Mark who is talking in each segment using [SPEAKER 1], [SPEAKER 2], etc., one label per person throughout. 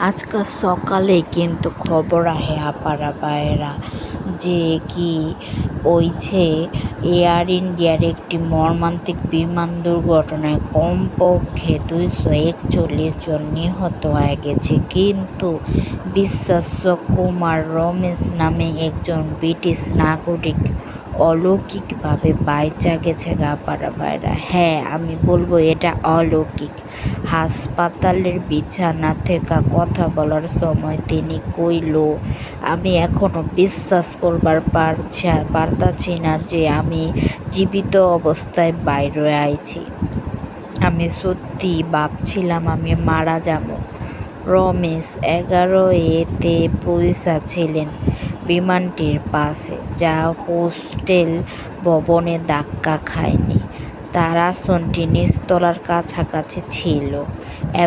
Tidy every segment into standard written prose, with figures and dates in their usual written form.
[SPEAKER 1] আজকাল সকালে কিন্তু খবর আহে আপারা বাইরা যে কি হইছে, এয়ার ইন্ডিয়ার একটি মর্মান্তিক বিমান দুর্ঘটনায় কমপক্ষে 241 জন নিহত হয়ে গেছে। কিন্তু বিশ্বাস্য কুমার রমেশ নামে একজন ব্রিটিশ নাগরিক অলৌকিকভাবে বাইচা গেছে আপারা বাইরা। হ্যাঁ, আমি বলবো এটা অলৌকিক। হাসপাতালের বিছানা থেকে কথা বলার সময় তিনি কইল, আমি এখনো বিশ্বাস করবার পারতাছি না যে আমি জীবিত অবস্থায় বাইরে আইছি। আমি সত্যি ভাবছিলাম আমি মারা যাব। রমেশ 11A-তে পৌঁছেছিলেন বিমানটির পাশে, যা হোস্টেল ভবনে ধাক্কা খায়নি। তার আসনটি নিচতলার কাছাকাছি ছিল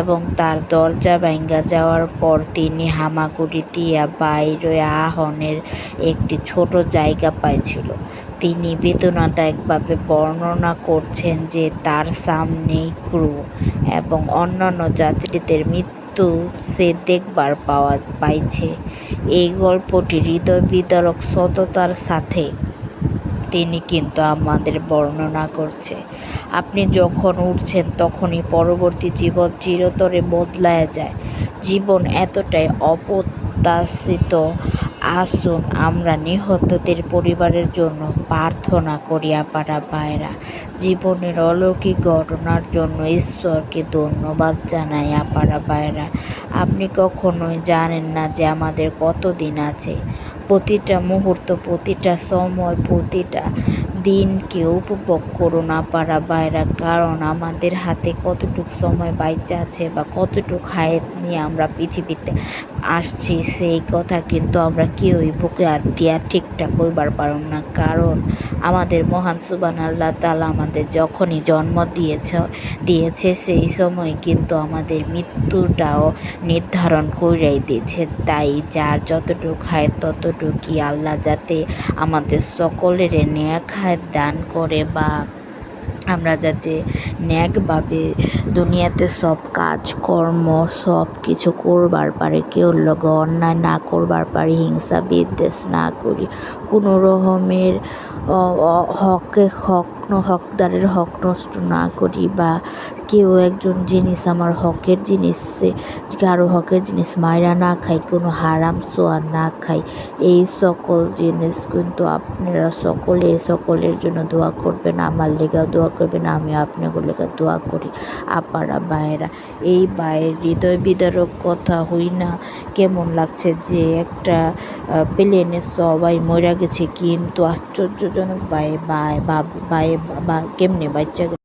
[SPEAKER 1] এবং তার দরজা ভাঙা যাওয়ার পর তিনি হামাগুড়ি দিয়া বাইরে আহনের একটি ছোট জায়গা পাইছিল। তিনি বেদনাদায়কভাবে বর্ণনা করছেন যে তার সামনেই ক্রু এবং অন্যান্য যাত্রীদের মৃত্যু সে দেখবার পাইছে। এই গল্পটি হৃদয় বিদারক সততার সাথে তিনি কিন্তু আমাদের বর্ণনা করছে। আপনি যখন উঠছেন তখনই পরবর্তী জীবন চিরতরে বদলায় যায়। জীবন এতটাই অপ্রত্যাশিত। আসুন আমরা নিহতদের পরিবারের জন্য প্রার্থনা করি আপারা ভাইরা। জীবনের অলৌকিক ঘটনার জন্য ঈশ্বরকে ধন্যবাদ জানাই আপারা ভাইরা। আপনি কখনোই জানেন না যে আমাদের কত দিন আছে। প্রতিটা মুহূর্ত, প্রতিটা সময়, প্রতিটা দিনকে উপভোগ করুন আপারা ভাইরা। কারণ আমাদের হাতে কতটুকু সময় বাইচা আছে বা কতটুকু হায়াত নিয়ে আমরা পৃথিবীতে আসছি, সেই কথা কিন্তু আমরা কেউই বুকে হাত দিয়া ঠিকঠাক কইবার পারুম না। কারণ আমাদের মহান সুবহান আল্লাহ তাআলা আমাদের যখনই জন্ম দিয়েছে সেই সময় কিন্তু আমাদের মৃত্যুটাও নির্ধারণ কইরাই দিয়েছে। তাই যার যতটুকু হায়াত ততটুকুই আল্লাহ যাতে আমাদের সকলের নেক হায়াত দান করে বা আমরা যাতে ন্যাকভাবে দুনিয়াতে সব কাজকর্ম সব কিছু করবার পারে, কেউ লগে অন্যায় না করবার পারি, হিংসা বিদ্বেষ না করি, কোনো রকমের হকদারের হক নষ্ট না করি, বা কেউ একজন জিনিস আমার হকের জিনিস কারো হকের জিনিস মাইরা না খাই, কোনো হারাম সোয়া না খাই। এই সকল জিনিস কিন্তু আপনারা সকলের জন্য দোয়া করবেন, আমার লেগাও দোয়া করবেন, আমি আপনাদের লেগা দোয়া করি আপারা ভাইয়েরা। এই ভাইয়ের হৃদয় বিদারক কথা হই না কেমন লাগছে যে একটা প্লেনে সবাই মরে গেছে কিন্তু আশ্চর্যজনক ভাই কেমনে বাচ্চা গেল।